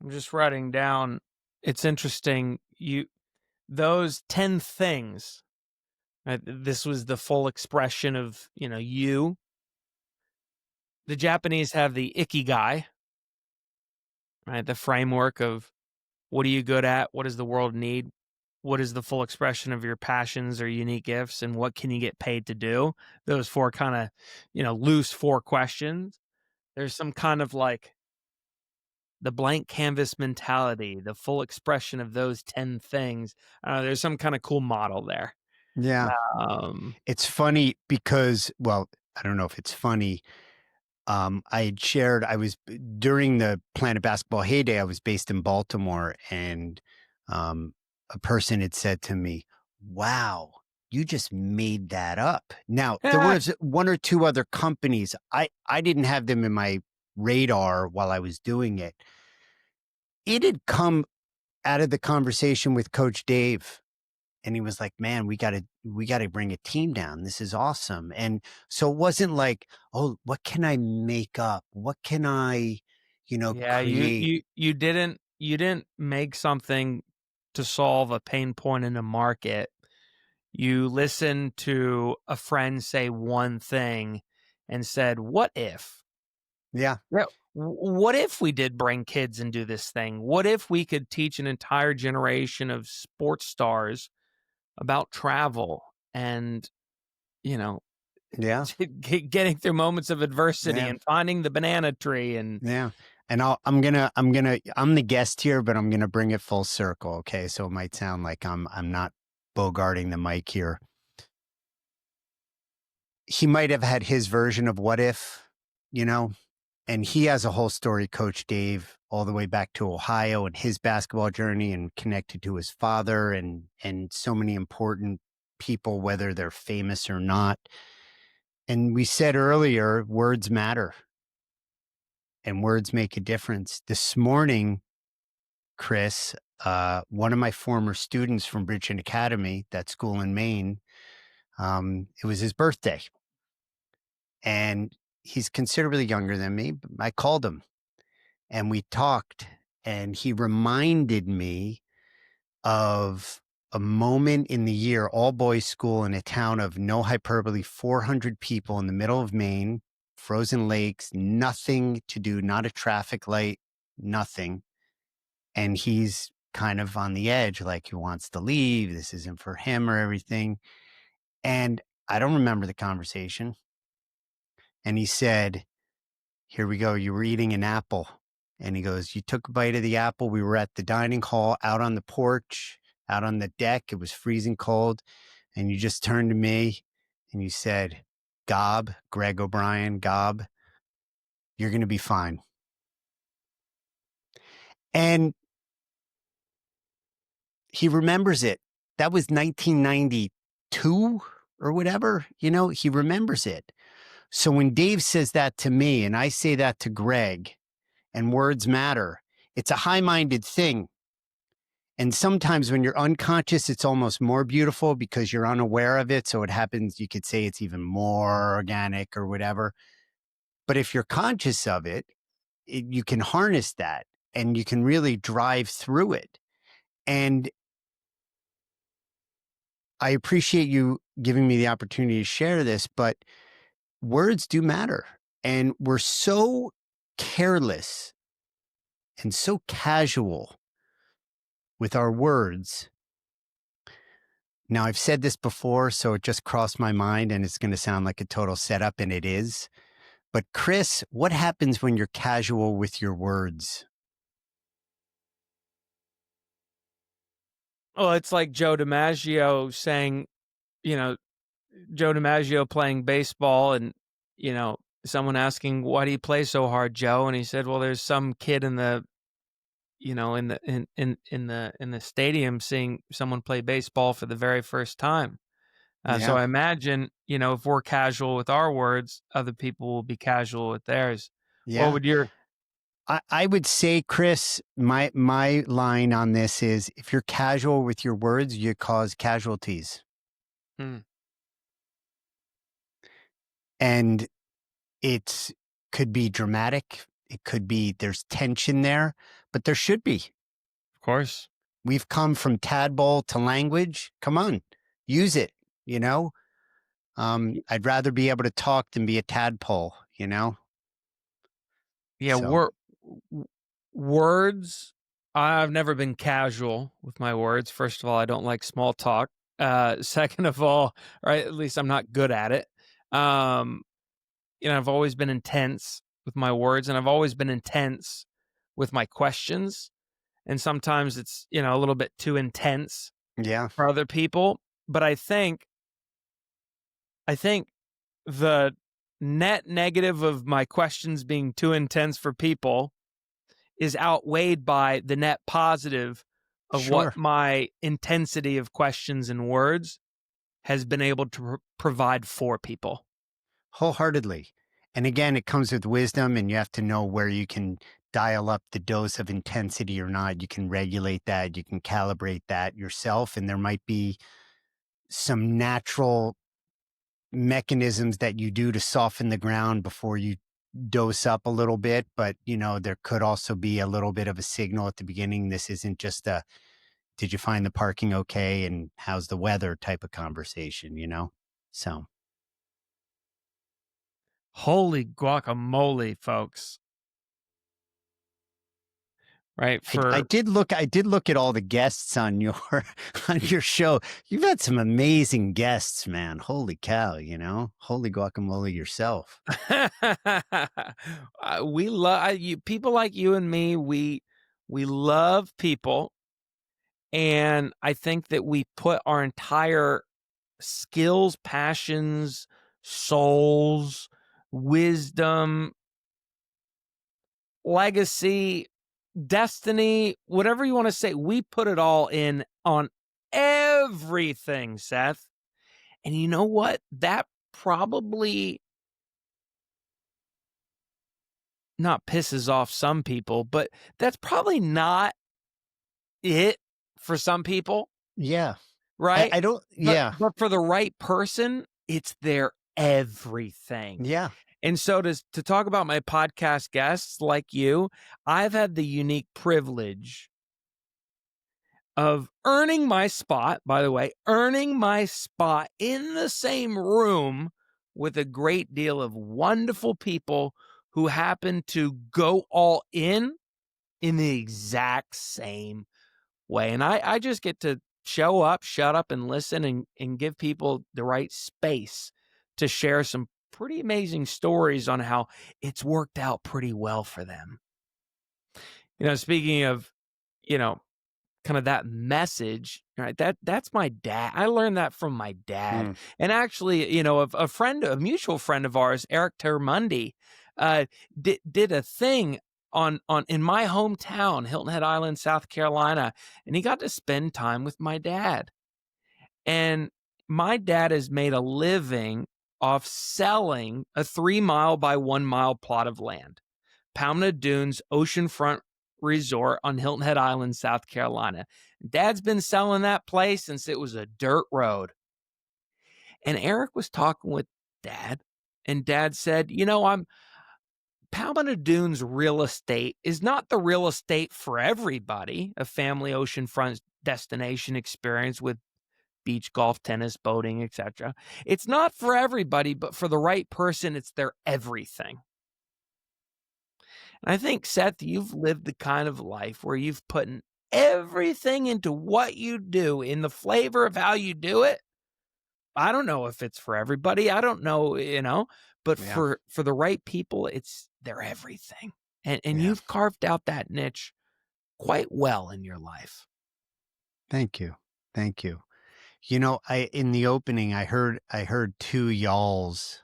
I'm just writing down. It's interesting. Those 10 things. This was the full expression of you. The Japanese have the ikigai, right? The framework of what are you good at? What does the world need? What is the full expression of your passions or unique gifts? And what can you get paid to do? Those four kind of, loose 4 questions. There's some kind of like the blank canvas mentality, the full expression of those 10 things. There's some kind of cool model there. Yeah. It's funny because, well, I don't know if it's funny. I had shared, during the Planet Basketball heyday, I was based in Baltimore, and a person had said to me, wow, you just made that up. Now, there was 1 or 2 other companies. I didn't have them in my radar while I was doing it. It had come out of the conversation with Coach Dave. And he was like, man, we got to bring a team down. This is awesome. And so it wasn't like, oh, what can I make up? What can I, create? You didn't make something to solve a pain point in the market. You listened to a friend say one thing and said, what if? Yeah. What if we did bring kids and do this thing? What if we could teach an entire generation of sports stars about travel and, Yeah. getting through moments of adversity and finding the banana tree and And I'm the guest here, but I'm gonna bring it full circle. Okay, so it might sound like I'm not bogarting the mic here. He might have had his version of what if, and he has a whole story, Coach Dave, all the way back to Ohio and his basketball journey, and connected to his father and so many important people, whether they're famous or not. And we said earlier, words matter and words make a difference. This morning, Chris, one of my former students from Bridgeton Academy, that school in Maine, it was his birthday. And he's considerably younger than me. But I called him and we talked, and he reminded me of a moment in the year, all boys school in a town of, no hyperbole, 400 people in the middle of Maine, frozen lakes, nothing to do, not a traffic light, nothing. And he's kind of on the edge, like he wants to leave. This isn't for him or everything. And I don't remember the conversation. And he said, here we go. You were eating an apple. And he goes, you took a bite of the apple. We were at the dining hall, out on the porch, out on the deck. It was freezing cold. And you just turned to me and you said, Gob, Greg O'Brien, Gob, you're going to be fine. And he remembers it. That was 1992 or whatever, he remembers it. So when Dave says that to me and I say that to Greg, and words matter, it's a high-minded thing. And sometimes when you're unconscious, it's almost more beautiful because you're unaware of it. So it happens, you could say it's even more organic or whatever. But if you're conscious of it, you can harness that and you can really drive through it. And I appreciate you giving me the opportunity to share this, but words do matter. And we're so careless and so casual with our words. Now, I've said this before, so it just crossed my mind and it's going to sound like a total setup, and it is. But Chris, what happens when you're casual with your words? Well, it's like Joe DiMaggio saying, Joe DiMaggio playing baseball, and someone asking, why do you play so hard, Joe? And he said, well, there's some kid in the in the stadium seeing someone play baseball for the very first time. So Yeah. I imagine, if we're casual with our words, other people will be casual with theirs. What Yeah. would your I would say, Chris, my line on this is, if you're casual with your words, you cause casualties. Hmm, And it's could be dramatic. It could be there's tension there, but there should be. of course. We've come from tadpole to language. Come on, use it, you know? I'd rather be able to talk than be a tadpole, you know? Yeah, So, words. I've never been casual with my words. First of all, I don't like small talk. Second of all, or at least I'm not good at it. Um, I've always been intense with my words, and I've always been intense with my questions. And sometimes it's, a little bit too intense yeah, for other people. But I think the net negative of my questions being too intense for people is outweighed by the net positive of what sure. my intensity of questions and words has been able to provide for people. Wholeheartedly. And again, it comes with wisdom, and you have to know where you can dial up the dose of intensity or not. You can regulate that, you can calibrate that yourself. And there might be some natural mechanisms that you do to soften the ground before you dose up a little bit. But, there could also be a little bit of a signal at the beginning. This isn't just a, did you find the parking okay? And how's the weather type of conversation? So. Holy guacamole, folks. Right? I did look at all the guests on your on your show. You've had some amazing guests, man. Holy cow, Holy guacamole yourself. We love you, people like you and me. We love people, and I think that we put our entire skills, passions, souls, wisdom, legacy, destiny, whatever you want to say, we put it all in on everything, Seth. And you know what? That probably not pisses off some people, but that's probably not it for some people, Yeah. right? I don't But yeah. but for the right person, it's their everything. Yeah. And so to talk about my podcast guests like you, I've had the unique privilege of earning my spot, by the way, earning my spot in the same room with a great deal of wonderful people who happen to go all in the exact same way. And I just get to show up, shut up, and listen, and give people the right space to share some pretty amazing stories on how it's worked out pretty well for them. Speaking of, you know, kind of that message, right? That's my dad. I learned that from my dad. Mm. And actually, a mutual friend of ours, Eric Termundi, did a thing on in my hometown, Hilton Head Island, South Carolina, and he got to spend time with my dad. And my dad has made a living off selling a 3-mile by 1-mile plot of land, Palmetto Dunes Oceanfront Resort on Hilton Head Island, South Carolina. Dad's been selling that place since it was a dirt road. And Eric was talking with Dad, and Dad said, Palmetto Dunes real estate is not the real estate for everybody. A family oceanfront destination experience with beach, golf, tennis, boating, etc. It's not for everybody, but for the right person, it's their everything. And I think, Seth, you've lived the kind of life where you've put everything into what you do, in the flavor of how you do it. I don't know if it's for everybody. I don't know, but Yeah. for the right people, it's their everything. And Yeah. you've carved out that niche quite well in your life. Thank you. Thank you. I in the opening I heard two y'alls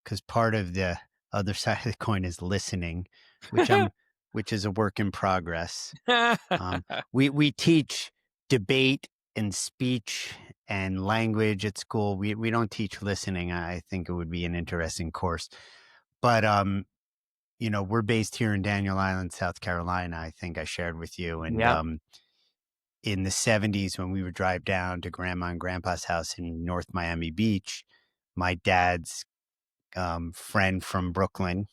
because part of the other side of the coin is listening, which I'm which is a work in progress. Um, we teach debate and speech and language at school. We don't teach listening. I think it would be an interesting course. But we're based here in Daniel Island, South Carolina. I think I shared with you. And Yeah. in the 70s, when we would drive down to Grandma and Grandpa's house in North Miami Beach, my dad's friend from Brooklyn,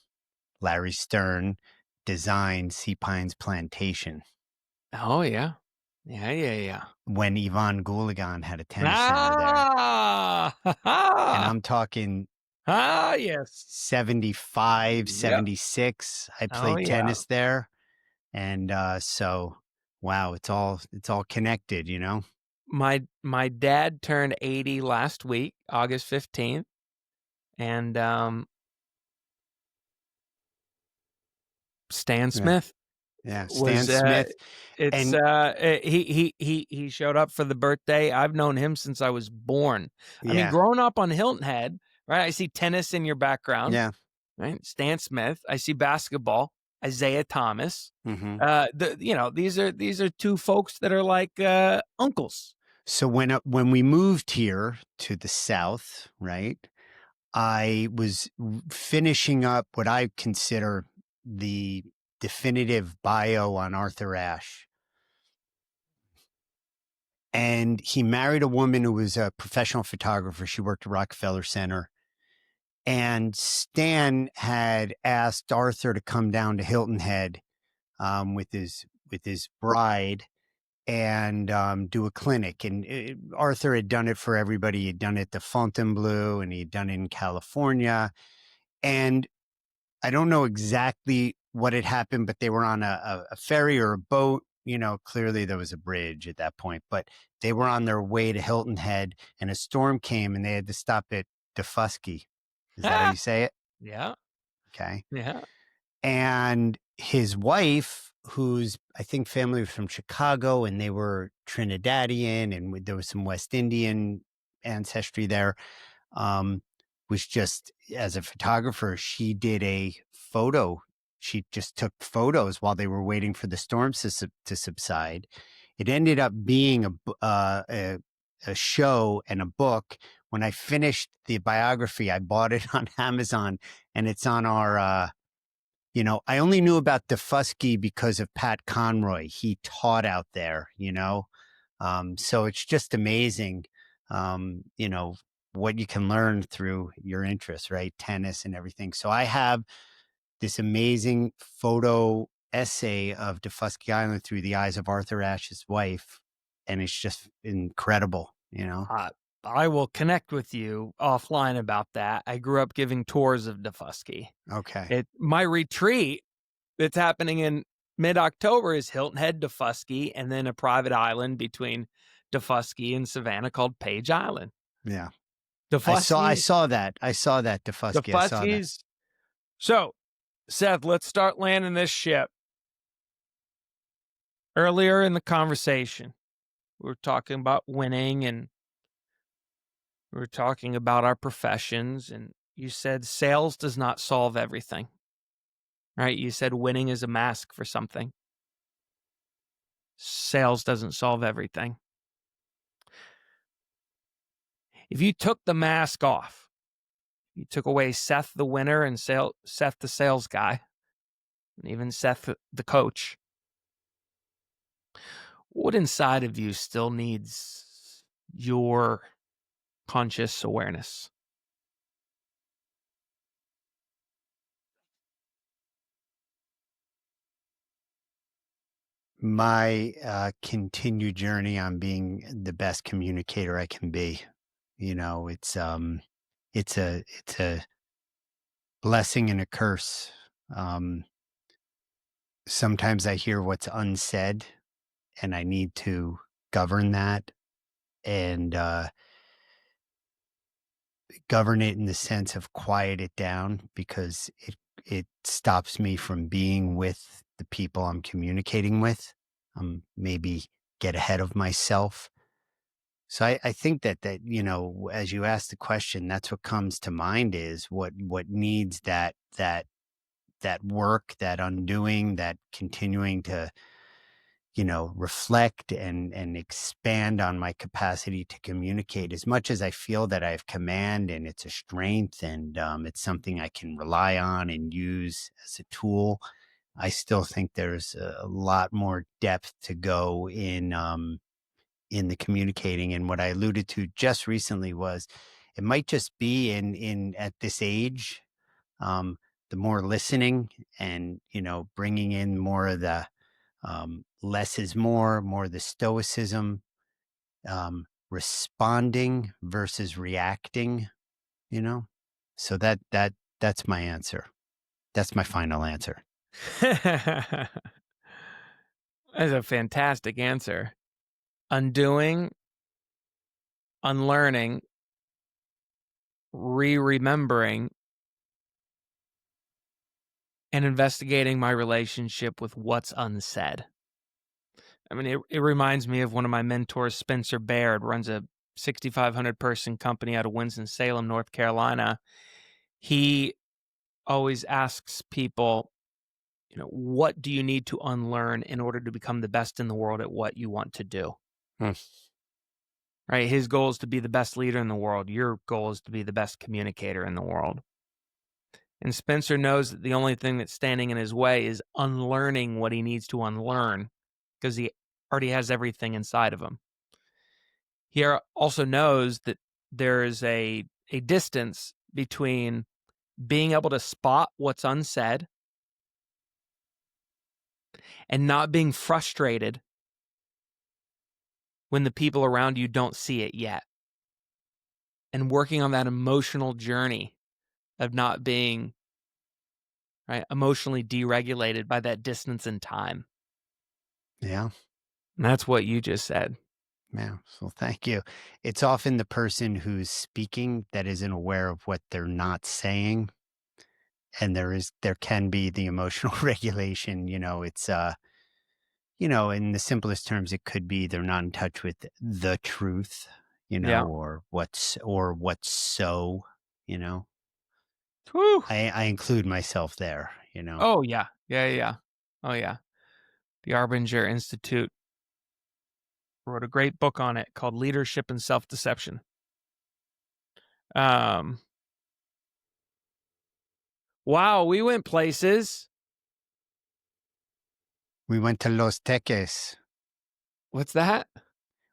Larry Stern, designed Sea Pines Plantation Oh, yeah. Yeah. when Yvonne Goolagong had a tennis center there. Ah, And I'm talking yes. 75, Yep. 76. I Oh, played yeah. tennis there. And so wow, it's all connected, My dad turned 80 last week, August 15th. And Stan Yeah. Smith Yeah. Stan was Smith. it's And he showed up for the birthday. I've known him since I was born. I mean, yeah. growing up on Hilton Head, right? I see tennis in your background, Yeah. right? Stan Smith. I see basketball, Isaiah Thomas. Hmm. These are two folks that are like uncles. So when we moved here to the South, right, I was finishing up what I consider the definitive bio on Arthur Ashe. And he married a woman who was a professional photographer. She worked at Rockefeller Center. And Stan had asked Arthur to come down to Hilton Head with his bride and do a clinic. And Arthur had done it for everybody. He'd done it to Fontainebleau and he'd done it in California. And I don't know exactly what had happened, but they were on a ferry or a boat. Clearly there was a bridge at that point, but they were on their way to Hilton Head and a storm came and they had to stop at Defusky. Is that how you say it? Yeah. Okay. Yeah. And his wife, whose I think family was from Chicago and they were Trinidadian and there was some West Indian ancestry there, was just, as a photographer, she did a photo. She just took photos while they were waiting for the storms to subside. It ended up being a show and a book. When I finished the biography, I bought it on Amazon and it's on our, I only knew about Defusky because of Pat Conroy. He taught out there, so it's just amazing, what you can learn through your interests, right? Tennis and everything. So I have this amazing photo essay of Defusky Island through the eyes of Arthur Ashe's wife. And it's just incredible, I will connect with you offline about that. I grew up giving tours of Defusky. Okay. My retreat that's happening in mid-October is Hilton Head, Defusky, and then a private island between Defusky and Savannah called Page Island. Yeah. Defusky. I saw that. Defusky. I saw that. So, Seth, let's start landing this ship. Earlier in the conversation, we were talking about winning and we were talking about our professions, and you said sales does not solve everything, right? You said winning is a mask for something. Sales doesn't solve everything. If you took the mask off, you took away Seth the winner and Seth the sales guy, and even Seth the coach, what inside of you still needs your conscious awareness? My continued journey on being the best communicator I can be. It's a blessing and a curse. Um, Sometimes I hear what's unsaid, and I need to govern that and govern it in the sense of quiet it down because it stops me from being with the people I'm communicating with. Maybe get ahead of myself. So I think that as you ask the question, that's what comes to mind is what needs that work, that undoing, that continuing to reflect and expand on my capacity to communicate. As much as I feel that I have command and it's a strength and it's something I can rely on and use as a tool, I still think there's a lot more depth to go in the communicating. And what I alluded to just recently was it might just be in at this age, um, the more listening and bringing in more of the less is more the stoicism, responding versus reacting, you know? So that's my answer. That's my final answer. That's a fantastic answer. Undoing, unlearning, remembering, and investigating my relationship with what's unsaid. I mean, it reminds me of one of my mentors, Spencer Baird, runs a 6,500 person company out of Winston-Salem, North Carolina. He always asks people, what do you need to unlearn in order to become the best in the world at what you want to do? Hmm. Right? His goal is to be the best leader in the world. Your goal is to be the best communicator in the world. And Spencer knows that the only thing that's standing in his way is unlearning what he needs to unlearn because he already has everything inside of him. He also knows that there is a distance between being able to spot what's unsaid and not being frustrated when the people around you don't see it yet. And working on that emotional journey of not being emotionally deregulated by that distance in time. Yeah. And that's what you just said. Yeah. So thank you. It's often the person who's speaking that isn't aware of what they're not saying. And there can be the emotional regulation, in the simplest terms, it could be they're not in touch with the truth, Yeah. or what's so, you know. Whew. I include myself there, Oh, yeah. Yeah. Oh, yeah. The Arbinger Institute wrote a great book on it called Leadership and Self-Deception. Wow, we went places. We went to Los Teques. What's that?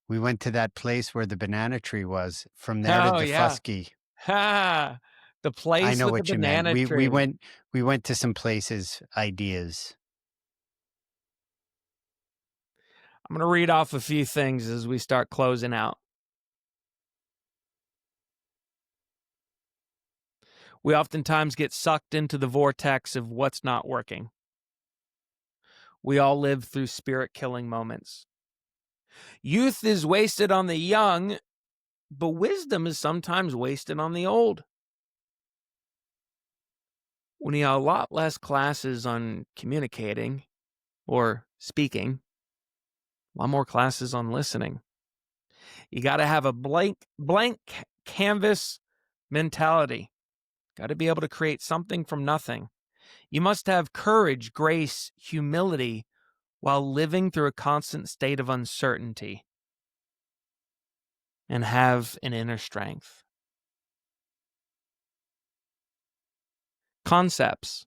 We went to that place where the banana tree was. From there to Oh, yeah. Defusky. Ha! The I place know with the what you meant. banana We we tree. went we went to some places, ideas. I'm going to read off a few things as we start closing out. We oftentimes get sucked into the vortex of what's not working. We all live through spirit-killing moments. Youth is wasted on the young, but wisdom is sometimes wasted on the old. We need a lot less classes on communicating or speaking, a lot more classes on listening. You got to have a blank canvas mentality. Got to be able to create something from nothing. You must have courage, grace, humility while living through a constant state of uncertainty and have an inner strength. Concepts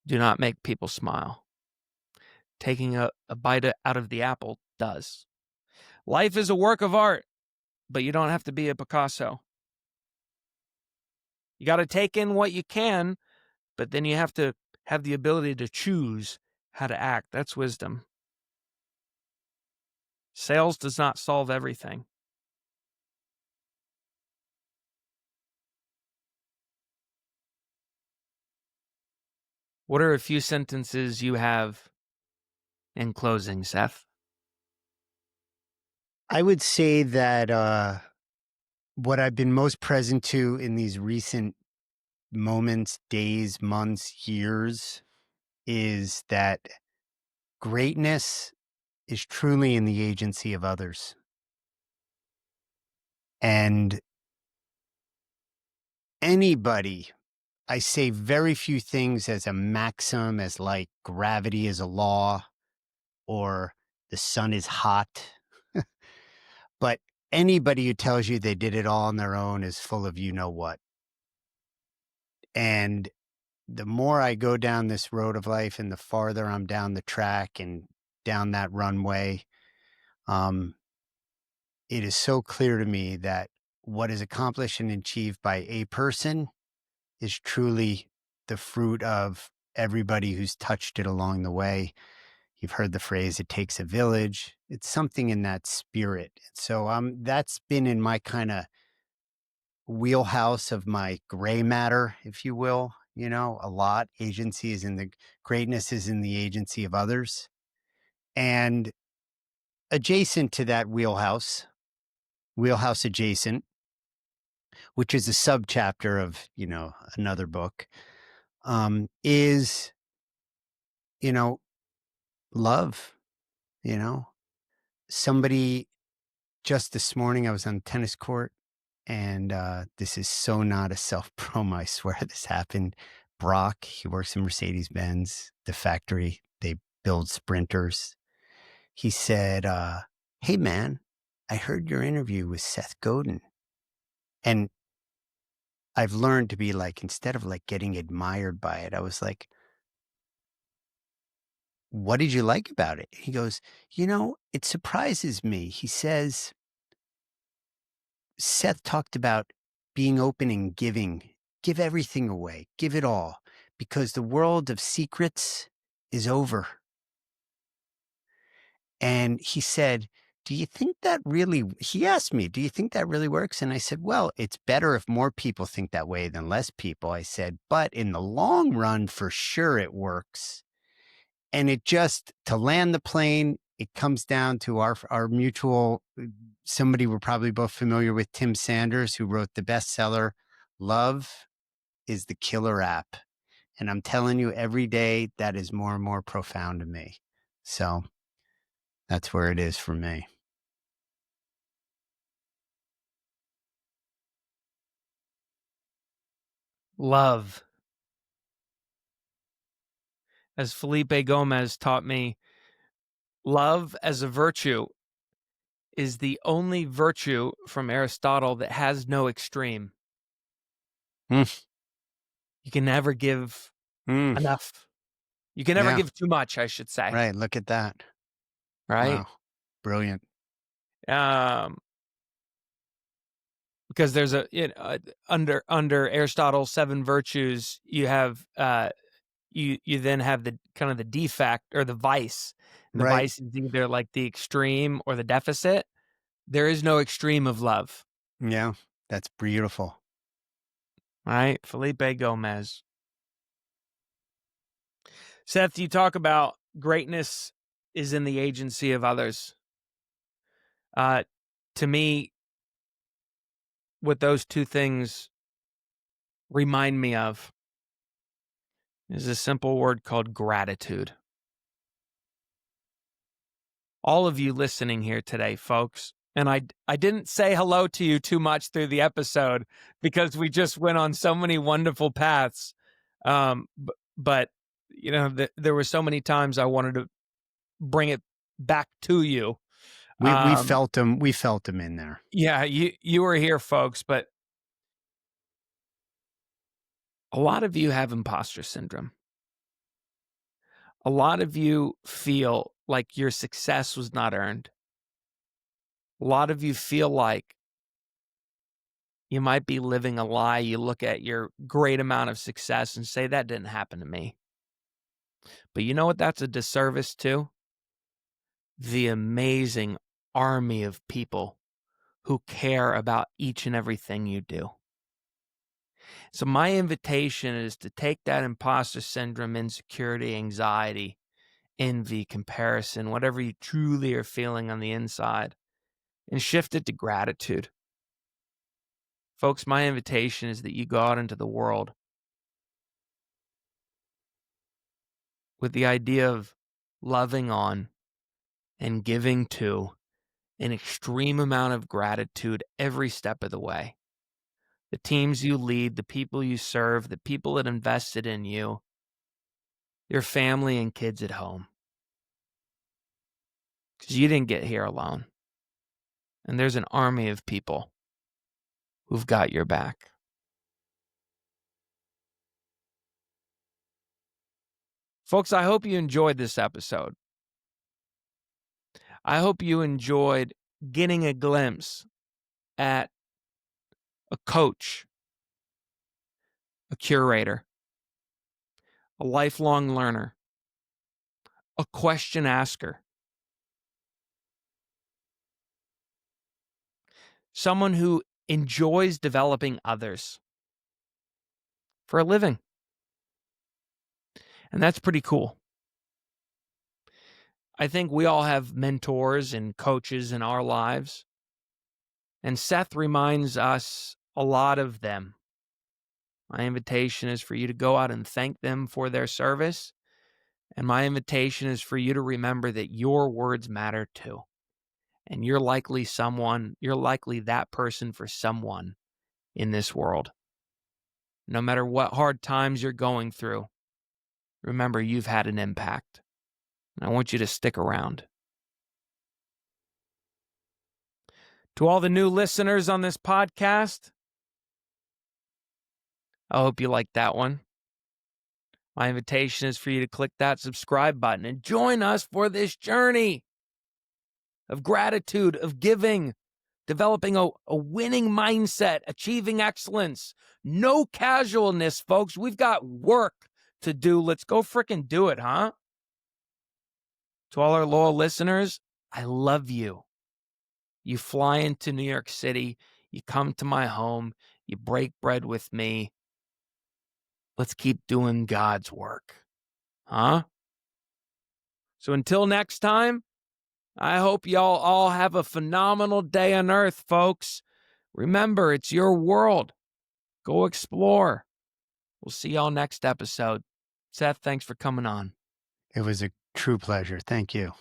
do not make people smile. Taking a bite out of the apple does. Life is a work of art, but you don't have to be a Picasso. You got to take in what you can, but then you have to have the ability to choose how to act. That's wisdom. Sales does not solve everything. What are a few sentences you have in closing, Seth? I would say that what I've been most present to in these recent moments, days, months, years is that greatness is truly in the agency of others. And anybody, I say very few things as a maxim, as like gravity is a law or the sun is hot. But anybody who tells you they did it all on their own is full of you know what. And the more I go down this road of life and the farther I'm down the track and down that runway, um, it is so clear to me that what is accomplished and achieved by a person is truly the fruit of everybody who's touched it along the way. You've heard the phrase, it takes a village. It's something in that spirit. So that's been in my kind of wheelhouse of my gray matter, if you will, a lot. Agency is in the greatness is in the agency of others. And adjacent to that wheelhouse adjacent, which is a subchapter of, another book, is, love, somebody just this morning, I was on the tennis court and this is so not a self-promo. I swear this happened. Brock, he works in Mercedes-Benz, the factory. They build sprinters. He said, hey man, I heard your interview with Seth Godin. And I've learned to be like, instead of like getting admired by it, I was like, what did you like about it? He goes, it surprises me. He says, Seth talked about being open and giving. Give everything away. Give it all. Because the world of secrets is over. And he said, do you think that really, he asked me, do you think that really works? And I said, well, it's better if more people think that way than less people. I said, but in the long run, for sure it works. And it just, to land the plane, it comes down to our mutual, somebody we're probably both familiar with, Tim Sanders, who wrote the bestseller, Love is the Killer App. And I'm telling you, every day that is more and more profound to me. So that's where it is for me. Love. As Felipe Gomez taught me, love as a virtue is the only virtue from Aristotle that has no extreme. Mm. You can never give enough. You can never give too much, I should say. Right. Look at that. Right? Wow. Brilliant. Because there's under Aristotle's 7 virtues, you have you then have the kind of the defect or the vice. The Right. vice is either like the extreme or the deficit. There is no extreme of love. Yeah. That's beautiful. Right? Felipe Gomez. Seth, you talk about greatness is in the agency of others. To me, what those two things remind me of is a simple word called gratitude. All of you listening here today, folks, and I didn't say hello to you too much through the episode because we just went on so many wonderful paths. But there were so many times I wanted to bring it back to you. We felt him. We felt him in there. Yeah, you were here, folks, but a lot of you have imposter syndrome. A lot of you feel like your success was not earned. A lot of you feel like you might be living a lie. You look at your great amount of success and say, that didn't happen to me. But you know what that's a disservice to? The amazing army of people who care about each and everything you do. So my invitation is to take that imposter syndrome, insecurity, anxiety, envy, comparison, whatever you truly are feeling on the inside, and shift it to gratitude. Folks, my invitation is that you go out into the world with the idea of loving on and giving to an extreme amount of gratitude every step of the way. The teams you lead, the people you serve, the people that invested in you, your family and kids at home. Because you didn't get here alone. And there's an army of people who've got your back. Folks, I hope you enjoyed this episode. I hope you enjoyed getting a glimpse at a coach, a curator, a lifelong learner, a question asker, someone who enjoys developing others for a living. And that's pretty cool. I think we all have mentors and coaches in our lives. And Seth reminds us a lot of them. My invitation is for you to go out and thank them for their service. And my invitation is for you to remember that your words matter too. And you're likely that person for someone in this world. No matter what hard times you're going through, remember you've had an impact. And I want you to stick around. To all the new listeners on this podcast, I hope you liked that one. My invitation is for you to click that subscribe button and join us for this journey of gratitude, of giving, developing a winning mindset, achieving excellence. No casualness, folks. We've got work to do. Let's go frickin' do it, huh? To all our loyal listeners, I love you. You fly into New York City. You come to my home. You break bread with me. Let's keep doing God's work. Huh? So until next time, I hope y'all all have a phenomenal day on Earth, folks. Remember, it's your world. Go explore. We'll see y'all next episode. Seth, thanks for coming on. It was a true pleasure. Thank you.